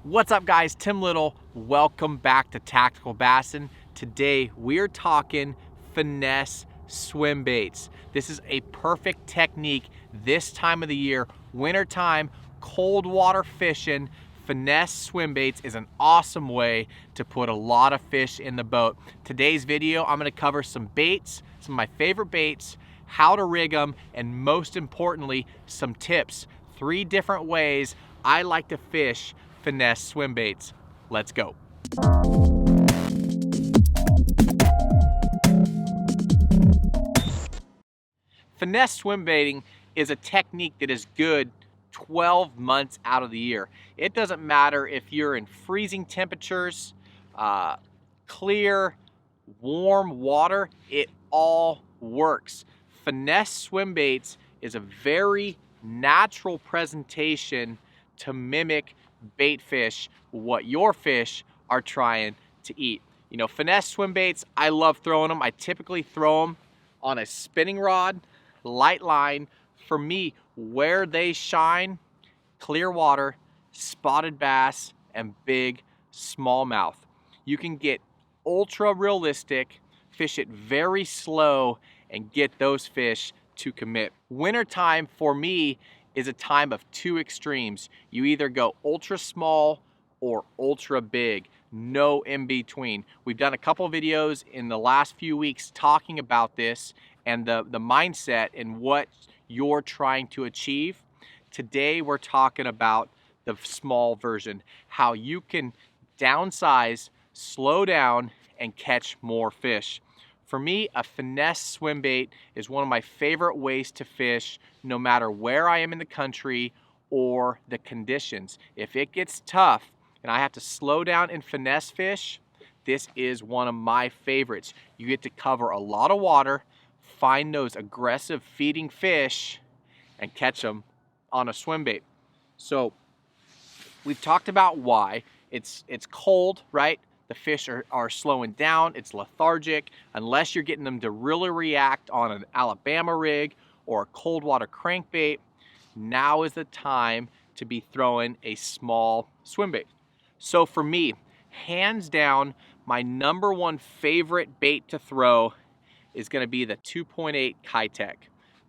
What's up guys, Tim Little. Welcome back to Tactical Bassin. Today we're talking finesse swim baits. This is a perfect technique this time of the year, wintertime, cold water fishing. Finesse swim baits is an awesome way to put a lot of fish in the boat. Today's video, I'm gonna cover some baits, some of my favorite baits, how to rig them, and most importantly, some tips. 3 different ways I like to fish finesse swim baits. Let's go. Finesse swim baiting is a technique that is good 12 months out of the year. It doesn't matter if you're in freezing temperatures, clear, warm water, it all works. Finesse swim baits is a very natural presentation to mimic bait fish, what your fish are trying to eat. You know, finesse swim baits, I love throwing them. I typically throw them on a spinning rod, light line. For me, where they shine, clear water, spotted bass, and big smallmouth. You can get ultra realistic, fish it very slow, and get those fish to commit. Wintertime for me is a time of 2 extremes. You either go ultra small or ultra big, no in between. We've done a couple videos in the last few weeks talking about this and the mindset and what you're trying to achieve. Today we're talking about the small version, how you can downsize, slow down, and catch more fish. For me, a finesse swim bait is one of my favorite ways to fish, no matter where I am in the country or the conditions. If it gets tough and I have to slow down and finesse fish, this is one of my favorites. You get to cover a lot of water, find those aggressive feeding fish, and catch them on a swim bait. So we've talked about why. It's cold, right? The fish are slowing down, it's lethargic. Unless you're getting them to really react on an Alabama rig or a cold water crankbait, now is the time to be throwing a small swim bait. So for me, hands down, my #1 favorite bait to throw is gonna be the 2.8 Kitech.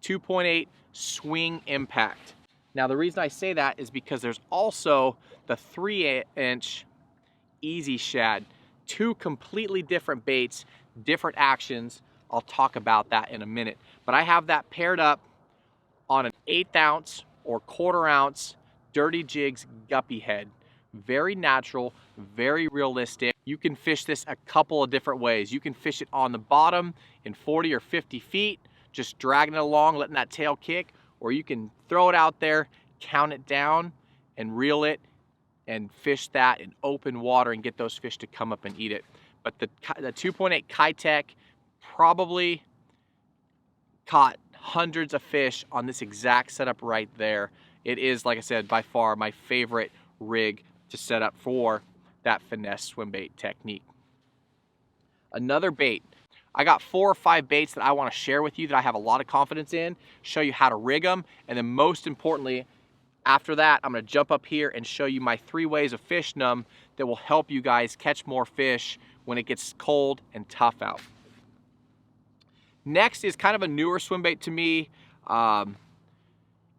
2.8 swing impact. Now the reason I say that is because there's also the 3-inch Easy Shad. 2 completely different baits, different actions. I'll talk about that in a minute. But I have that paired up on an 1/8 ounce or 1/4 ounce Dirty Jigs guppy head. Very natural, very realistic. You can fish this a couple of different ways. You can fish it on the bottom in 40 or 50 feet, just dragging it along, letting that tail kick, or you can throw it out there, count it down, and reel it and fish that in open water and get those fish to come up and eat it. But the 2.8 Kitech probably caught hundreds of fish on this exact setup right there. It is, like I said, by far my favorite rig to set up for that finesse swim bait technique. Another bait, I got 4 or 5 baits that I want to share with you that I have a lot of confidence in, show you how to rig them, and then most importantly, after that, I'm gonna jump up here and show you my 3 ways of fishing them that will help you guys catch more fish when it gets cold and tough out. Next is kind of a newer swim bait to me.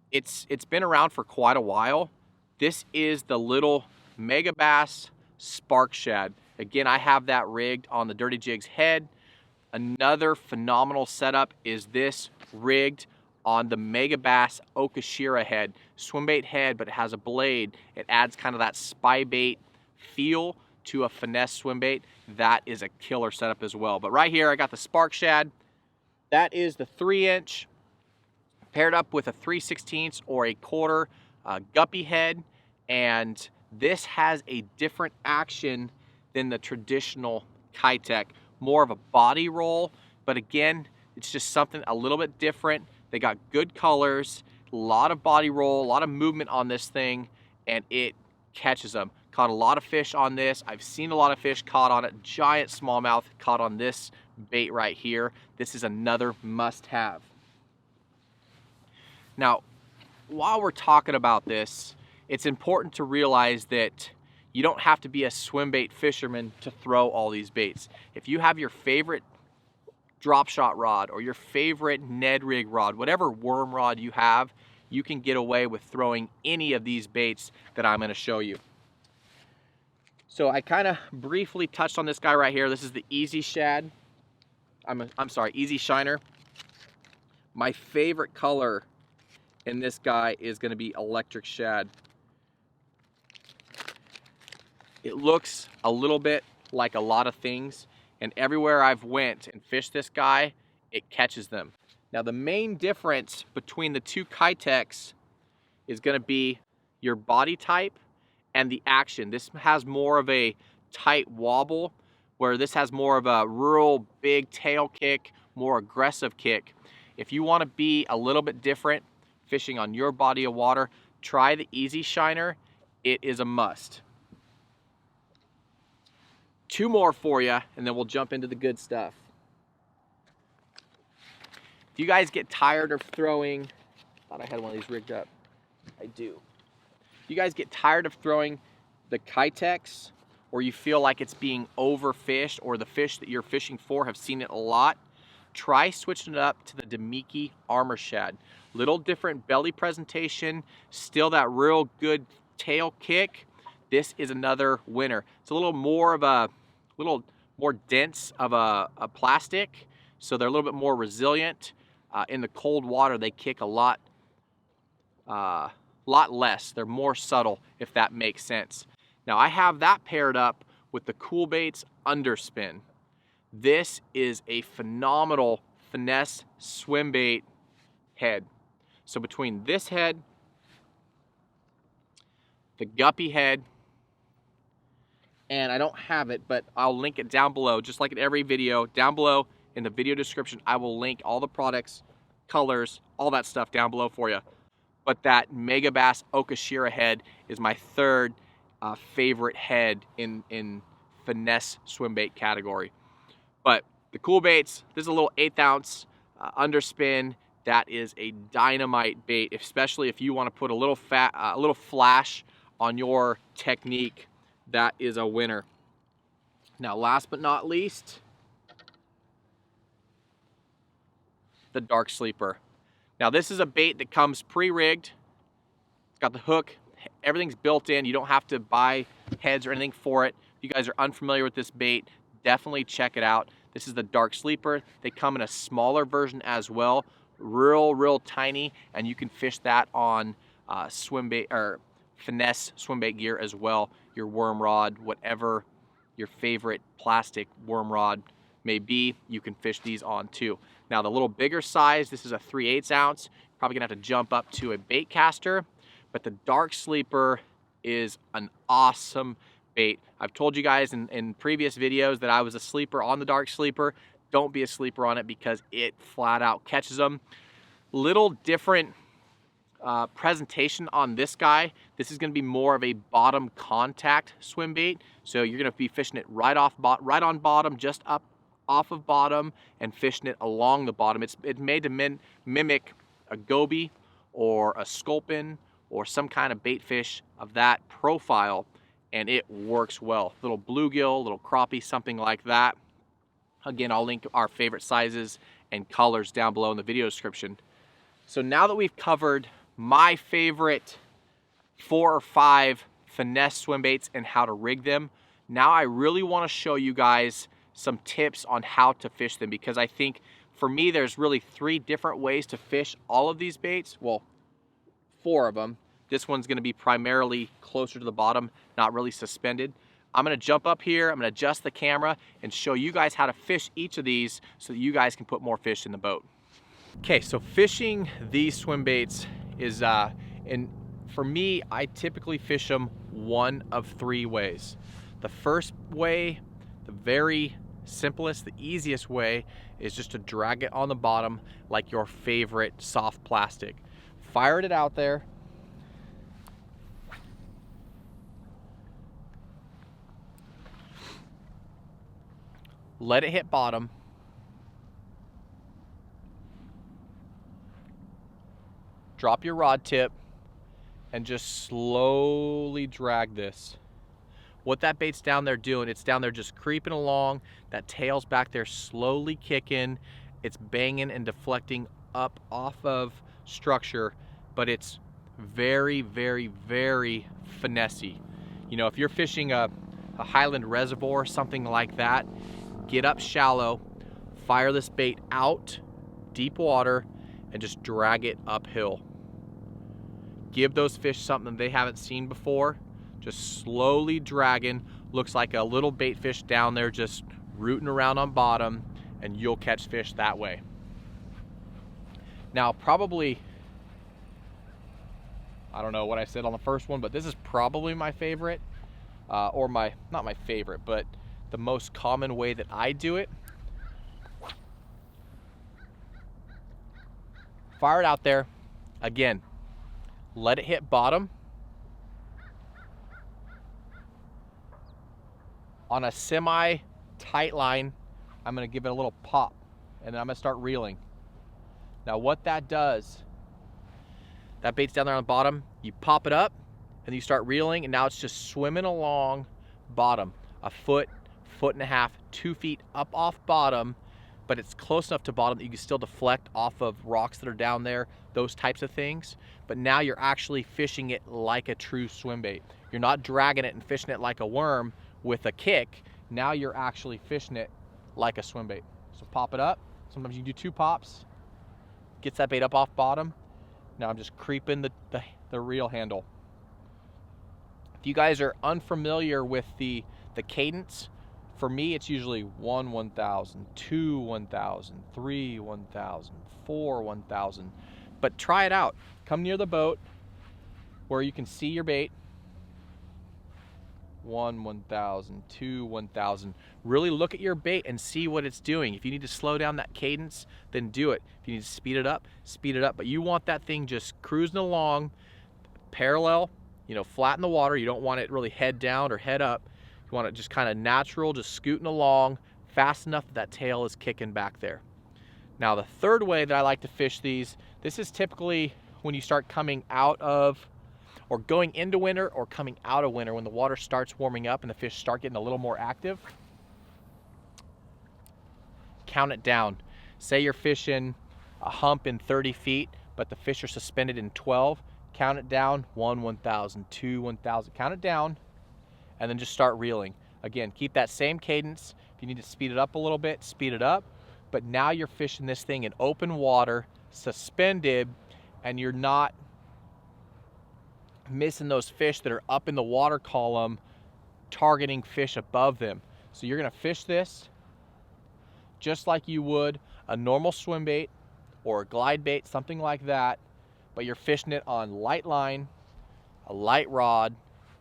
It's been around for quite a while. This is the little Megabass Spark Shad. Again, I have that rigged on the Dirty Jigs head. Another phenomenal setup is this rigged on the Megabass Okashira head, swim bait head, but it has a blade. It adds kind of that spy bait feel to a finesse swim bait. That is a killer setup as well. But right here, I got the Spark Shad. That is the 3-inch paired up with a 3/16 or a 1/4 guppy head. And this has a different action than the traditional Kitech, more of a body roll. But again, it's just something a little bit different. They got good colors, a lot of body roll, a lot of movement on this thing, and it catches them. Caught a lot of fish on this. I've seen a lot of fish caught on it. Giant smallmouth caught on this bait right here. This is another must-have. Now, while we're talking about this, it's important to realize that You don't have to be a swim bait fisherman to throw all these baits. If you have your favorite drop shot rod or your favorite Ned rig rod, whatever worm rod you have, you can get away with throwing any of these baits that I'm going to show you. So I kind of briefly touched on this guy right here. This is the Easy Shad. I'm sorry, Easy Shiner. My favorite color in this guy is going to be Electric Shad. It looks a little bit like a lot of things, and everywhere I've went and fished this guy, it catches them. Now the main difference between the two Kitex is going to be your body type and the action. This has more of a tight wobble, where this has more of a real big tail kick, more aggressive kick. If you want to be a little bit different fishing on your body of water, try the Easy Shiner. It is a must. Two more for you, and then we'll jump into the good stuff. If you guys get tired of throwing, I thought I had one of these rigged up. I do. If you guys get tired of throwing the Kitex, or you feel like it's being overfished, or the fish that you're fishing for have seen it a lot, try switching it up to the Damiki Armor Shad. Little different belly presentation, still that real good tail kick. This is another winner. It's a little more of a, little more dense of a plastic, so they're a little bit more resilient. In the cold water, they kick a lot less. They're more subtle, if that makes sense. Now I have that paired up with the Cool Baits Underspin. This is a phenomenal finesse swim bait head. So between this head, the Guppy head, and I don't have it, but I'll link it down below, just like in every video. Down below in the video description, I will link all the products, colors, all that stuff down below for you. But that Megabass Okashira head is my third favorite head in finesse swim bait category. But the Cool Baits, this is a little 1/8 ounce underspin. That is a dynamite bait, especially if you want to put a little flash on your technique. That is a winner. Now, last but not least, the Dark Sleeper. Now, this is a bait that comes pre-rigged. It's got the hook. Everything's built in. You don't have to buy heads or anything for it. If you guys are unfamiliar with this bait, definitely check it out. This is the Dark Sleeper. They come in a smaller version as well, real tiny, and you can fish that on swim bait or finesse swim bait gear as well. Your worm rod, whatever your favorite plastic worm rod may be, you can fish these on too. Now the little bigger size, this is a 3/8 ounce. Probably gonna have to jump up to a bait caster, but the Dark Sleeper is an awesome bait. I've told you guys in previous videos that I was a sleeper on the Dark Sleeper. Don't be a sleeper on it because it flat out catches them. Little different presentation on this guy. This is going to be more of a bottom contact swim bait, so you're going to be fishing it right on bottom, just up off of bottom, and fishing it along the bottom. It's made to mimic a goby or a sculpin or some kind of bait fish of that profile, and it works well. Little bluegill, little crappie, something like that. Again, I'll link our favorite sizes and colors down below in the video description. So now that we've covered my favorite 4 or 5 finesse swim baits and how to rig them, now I really want to show you guys some tips on how to fish them, because I think for me there's really 3 different ways to fish all of these baits. Well, 4 of them. This one's going to be primarily closer to the bottom, not really suspended. I'm going to jump up here, I'm going to adjust the camera and show you guys how to fish each of these so that you guys can put more fish in the boat. Okay, so fishing these swim baits is, and for me, I typically fish them one of 3 ways. The first way, the very simplest, the easiest way, is just to drag it on the bottom like your favorite soft plastic. Fire it out there. Let it hit bottom. Drop your rod tip and just slowly drag this. What that bait's down there doing, it's down there just creeping along. That tail's back there slowly kicking. It's banging and deflecting up off of structure, but it's very, very, very finessey. You know, if you're fishing a highland reservoir, something like that, get up shallow, fire this bait out deep water, and just drag it uphill. Give those fish something they haven't seen before. Just slowly dragging. Looks like a little bait fish down there just rooting around on bottom, and you'll catch fish that way. Now, probably, I don't know what I said on the first one, but this is probably my favorite, or not my favorite, but the most common way that I do it. Fire it out there. Again, let it hit bottom. On a semi-tight line, I'm gonna give it a little pop, and then I'm gonna start reeling. Now what that does, that bait's down there on the bottom, you pop it up, and you start reeling, and now it's just swimming along bottom, a foot, foot and a half, 2 feet up off bottom, but it's close enough to bottom that you can still deflect off of rocks that are down there, those types of things. But now you're actually fishing it like a true swim bait. You're not dragging it and fishing it like a worm with a kick. Now you're actually fishing it like a swim bait. So pop it up. Sometimes you do 2 pops. Gets that bait up off bottom. Now I'm just creeping the reel handle. If you guys are unfamiliar with the cadence, for me it's usually 1 1,000, 2 1,000, 3 1,000, 4 1,000. But try it out. Come near the boat where you can see your bait. 1 1,000, 2 1,000. Really look at your bait and see what it's doing. If you need to slow down that cadence, then do it. If you need to speed it up, speed it up. But you want that thing just cruising along, parallel, you know, flat in the water. You don't want it really head down or head up. You want it just kind of natural, just scooting along, fast enough that tail is kicking back there. Now the third way that I like to fish these, this is typically when you start coming out of, or going into winter or coming out of winter, when the water starts warming up and the fish start getting a little more active. Count it down. Say you're fishing a hump in 30 feet, but the fish are suspended in 12. Count it down, 1 1,000, 2 1,000. Count it down, and then just start reeling. Again, keep that same cadence. If you need to speed it up a little bit, speed it up. But now you're fishing this thing in open water, suspended, and you're not missing those fish that are up in the water column, targeting fish above them. So you're gonna fish this just like you would a normal swim bait or a glide bait, something like that, but you're fishing it on light line, a light rod,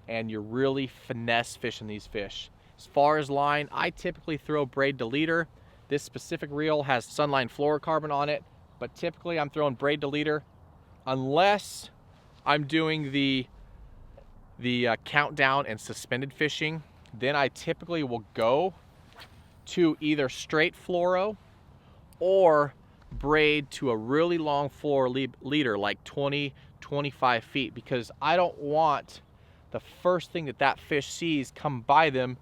and you're really finesse fishing these fish. As far as line, I typically throw braid to leader. This specific reel has Sunline fluorocarbon on it, but typically I'm throwing braid to leader unless I'm doing the countdown and suspended fishing. Then I typically will go to either straight fluoro or braid to a really long fluoro leader, like 20, 25 feet, because I don't want the first thing that fish sees come by them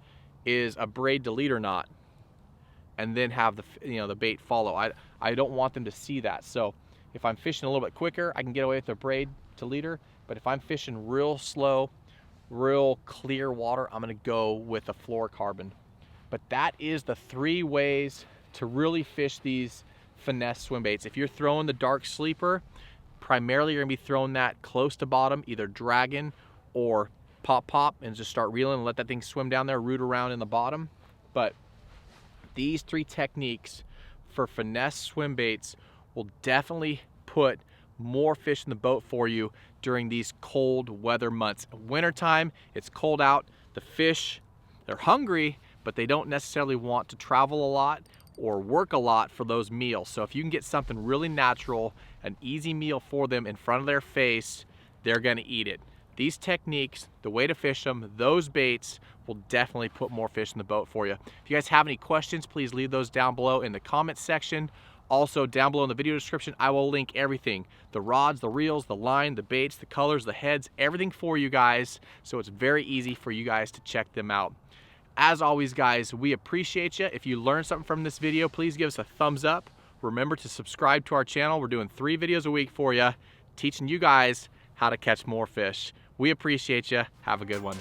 is a braid to leader knot, and then have the bait follow. I don't want them to see that. So if I'm fishing a little bit quicker, I can get away with a braid to leader. But if I'm fishing real slow, real clear water, I'm gonna go with a fluorocarbon. But that is the 3 ways to really fish these finesse swim baits. If you're throwing the dark sleeper, primarily you're gonna be throwing that close to bottom, either dragging or pop, and just start reeling and let that thing swim down there, root around in the bottom. But these 3 techniques for finesse swim baits will definitely put more fish in the boat for you during these cold weather months. Wintertime, it's cold out. The fish, they're hungry, but they don't necessarily want to travel a lot or work a lot for those meals. So if you can get something really natural, an easy meal for them in front of their face, they're gonna eat it. These techniques, the way to fish them, those baits will definitely put more fish in the boat for you. If you guys have any questions, please leave those down below in the comments section. Also, down below in the video description, I will link everything. The rods, the reels, the line, the baits, the colors, the heads, everything for you guys. So it's very easy for you guys to check them out. As always, guys, we appreciate you. If you learned something from this video, please give us a thumbs up. Remember to subscribe to our channel. We're doing 3 videos a week for you, teaching you guys how to catch more fish. We appreciate you. Have a good one.